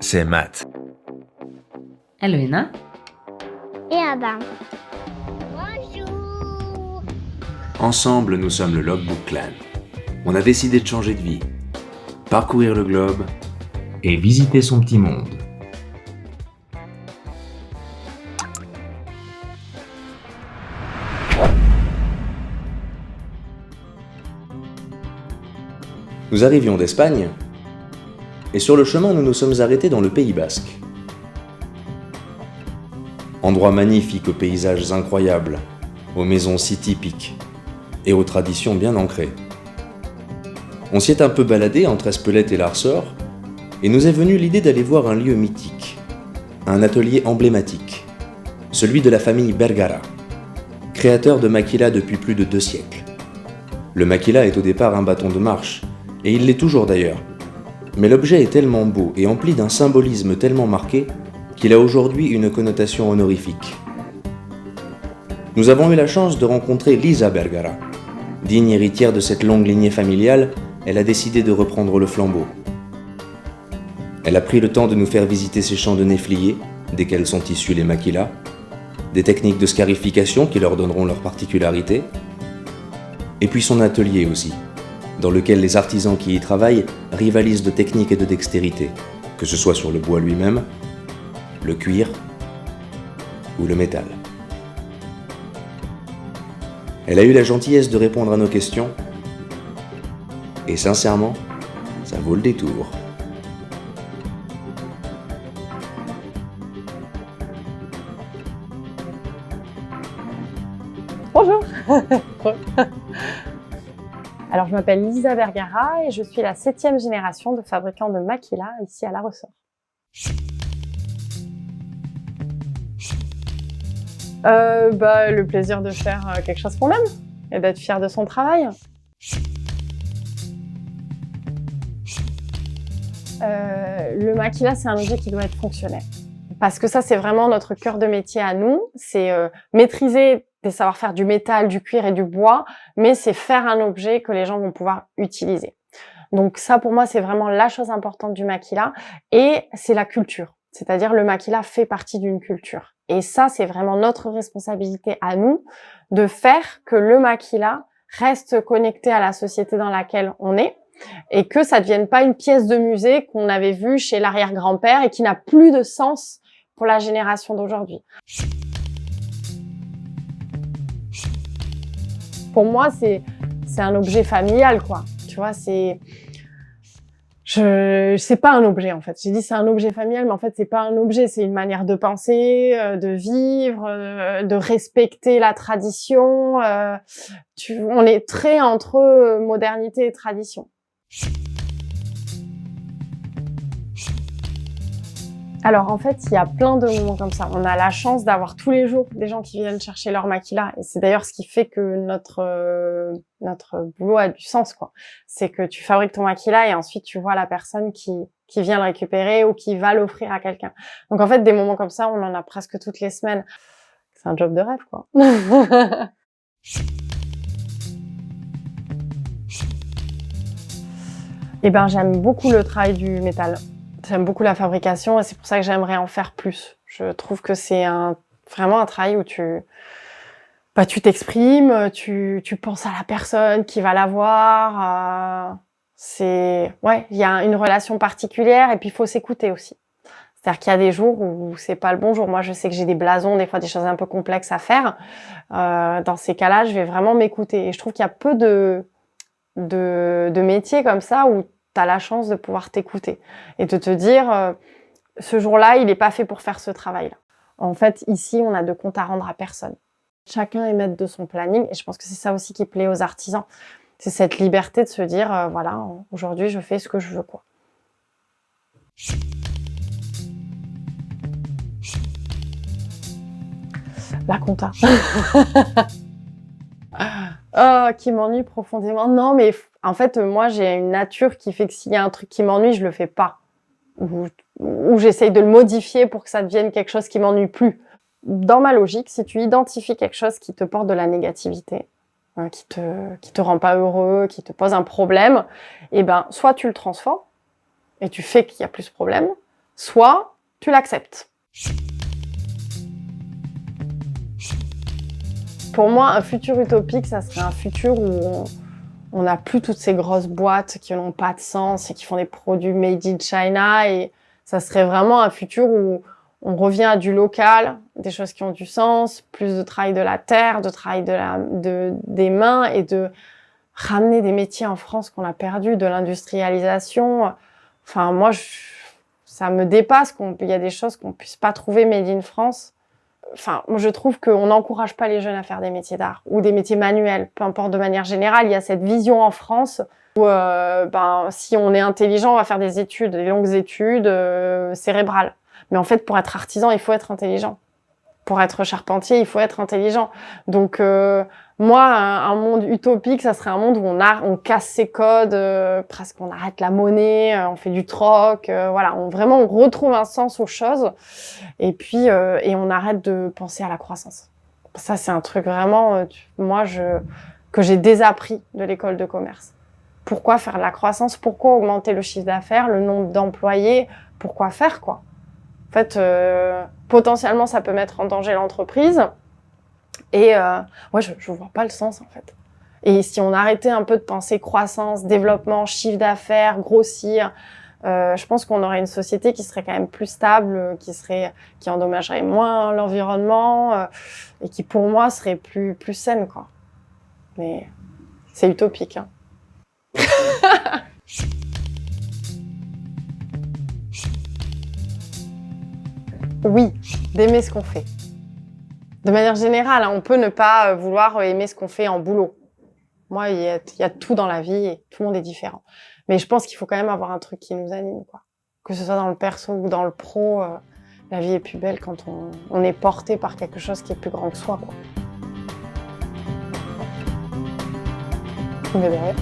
C'est Matt. Elena. Et Adam. Bonjour. Ensemble, nous sommes le Logbook Clan. On a décidé de changer de vie, parcourir le globe et visiter son petit monde. Nous arrivions d'Espagne, et sur le chemin, nous nous sommes arrêtés dans le Pays Basque. Endroit magnifique aux paysages incroyables, aux maisons si typiques, et aux traditions bien ancrées. On s'y est un peu baladé entre Espelette et l'Arçor, et nous est venue l'idée d'aller voir un lieu mythique, un atelier emblématique, celui de la famille Bergara, créateur de maquila depuis plus de 2 siècles. Le maquila est au départ un bâton de marche, et il l'est toujours d'ailleurs. Mais l'objet est tellement beau et empli d'un symbolisme tellement marqué qu'il a aujourd'hui une connotation honorifique. Nous avons eu la chance de rencontrer Lisa Bergara. Digne héritière de cette longue lignée familiale, elle a décidé de reprendre le flambeau. Elle a pris le temps de nous faire visiter ses champs de néfliers, desquels sont issus les maquilas, des techniques de scarification qui leur donneront leur particularité, et puis son atelier aussi, dans lequel les artisans qui y travaillent rivalisent de technique et de dextérité, que ce soit sur le bois lui-même, le cuir ou le métal. Elle a eu la gentillesse de répondre à nos questions, et sincèrement, ça vaut le détour. Bonjour. Alors, je m'appelle Lisa Bergara et je suis la 7e génération de fabricants de maquila ici à La Ressort. Le plaisir de faire quelque chose qu'on aime et d'être fier de son travail. Le maquila, c'est un objet qui doit être fonctionnel. Parce que ça, c'est vraiment notre cœur de métier à nous. C'est maîtriser des savoir-faire du métal, du cuir et du bois, mais c'est faire un objet que les gens vont pouvoir utiliser. Donc ça, pour moi, c'est vraiment la chose importante du maquila, et c'est la culture. C'est-à-dire le maquila fait partie d'une culture. Et ça, c'est vraiment notre responsabilité à nous, de faire que le maquila reste connecté à la société dans laquelle on est, et que ça ne devienne pas une pièce de musée qu'on avait vue chez l'arrière-grand-père et qui n'a plus de sens pour la génération d'aujourd'hui. Pour moi, c'est un objet familial, quoi. Tu vois, c'est pas un objet, en fait. J'ai dit c'est un objet familial, mais en fait, c'est pas un objet, c'est une manière de penser, de vivre, de respecter la tradition. On est très entre modernité et tradition. Alors en fait, il y a plein de moments comme ça. On a la chance d'avoir tous les jours des gens qui viennent chercher leur maquila, et c'est d'ailleurs ce qui fait que notre boulot a du sens, quoi. C'est que tu fabriques ton maquila et ensuite tu vois la personne qui vient le récupérer ou qui va l'offrir à quelqu'un. Donc en fait, des moments comme ça, on en a presque toutes les semaines. C'est un job de rêve, quoi. Eh ben, j'aime beaucoup le travail du métal. J'aime beaucoup la fabrication et c'est pour ça que j'aimerais en faire plus. Je trouve que c'est vraiment un travail où tu t'exprimes, tu penses à la personne qui va l'avoir. Il y a une relation particulière et puis il faut s'écouter aussi. C'est-à-dire qu'il y a des jours où c'est pas le bon jour. Moi, je sais que j'ai des blasons, des fois des choses un peu complexes à faire. Dans ces cas-là, je vais vraiment m'écouter. Et je trouve qu'il y a peu de métiers comme ça où tu as la chance de pouvoir t'écouter et de te dire ce jour-là, il n'est pas fait pour faire ce travail-là. En fait, ici, on a de compte à rendre à personne. Chacun est maître de son planning et je pense que c'est ça aussi qui plaît aux artisans. C'est cette liberté de se dire, voilà, aujourd'hui, je fais ce que je veux, quoi. La compta. Oh, qui m'ennuie profondément. Non, mais en fait, moi, j'ai une nature qui fait que s'il y a un truc qui m'ennuie, je le fais pas. Ou j'essaye de le modifier pour que ça devienne quelque chose qui m'ennuie plus. Dans ma logique, si tu identifies quelque chose qui te porte de la négativité, qui te rend pas heureux, qui te pose un problème, eh ben, soit tu le transformes, et tu fais qu'il y a plus de problème, soit tu l'acceptes. Pour moi, un futur utopique, ça serait un futur où on n'a plus toutes ces grosses boîtes qui n'ont pas de sens et qui font des produits made in China. Et ça serait vraiment un futur où on revient à du local, des choses qui ont du sens, plus de travail de la terre, de travail des mains et de ramener des métiers en France qu'on a perdus, de l'industrialisation. Enfin, moi, ça me dépasse qu'il y a des choses qu'on puisse pas trouver made in France. Enfin, moi, je trouve qu'on n'encourage pas les jeunes à faire des métiers d'art ou des métiers manuels, peu importe de manière générale. Il y a cette vision en France où, si on est intelligent, on va faire des études, des longues études cérébrales. Mais en fait, pour être artisan, il faut être intelligent. Pour être charpentier, il faut être intelligent. Donc, moi, un monde utopique, ça serait un monde où on casse ses codes, presque on arrête la monnaie, on fait du troc, voilà, on retrouve un sens aux choses, et puis et on arrête de penser à la croissance. Ça, c'est un truc vraiment, que j'ai désappris de l'école de commerce. Pourquoi faire de la croissance? Pourquoi augmenter le chiffre d'affaires, le nombre d'employés? Pourquoi faire, quoi? En fait, potentiellement, ça peut mettre en danger l'entreprise. Et je vois pas le sens, en fait. Et si on arrêtait un peu de penser croissance, développement, chiffre d'affaires, grossir, je pense qu'on aurait une société qui serait quand même plus stable, qui endommagerait moins l'environnement et qui, pour moi, serait plus saine, quoi. Mais c'est utopique, hein. Oui, d'aimer ce qu'on fait. De manière générale, hein, on peut ne pas vouloir aimer ce qu'on fait en boulot. Moi, il y a tout dans la vie et tout le monde est différent. Mais je pense qu'il faut quand même avoir un truc qui nous anime, quoi. Que ce soit dans le perso ou dans le pro, la vie est plus belle quand on est porté par quelque chose qui est plus grand que soi, quoi. Mais de rien.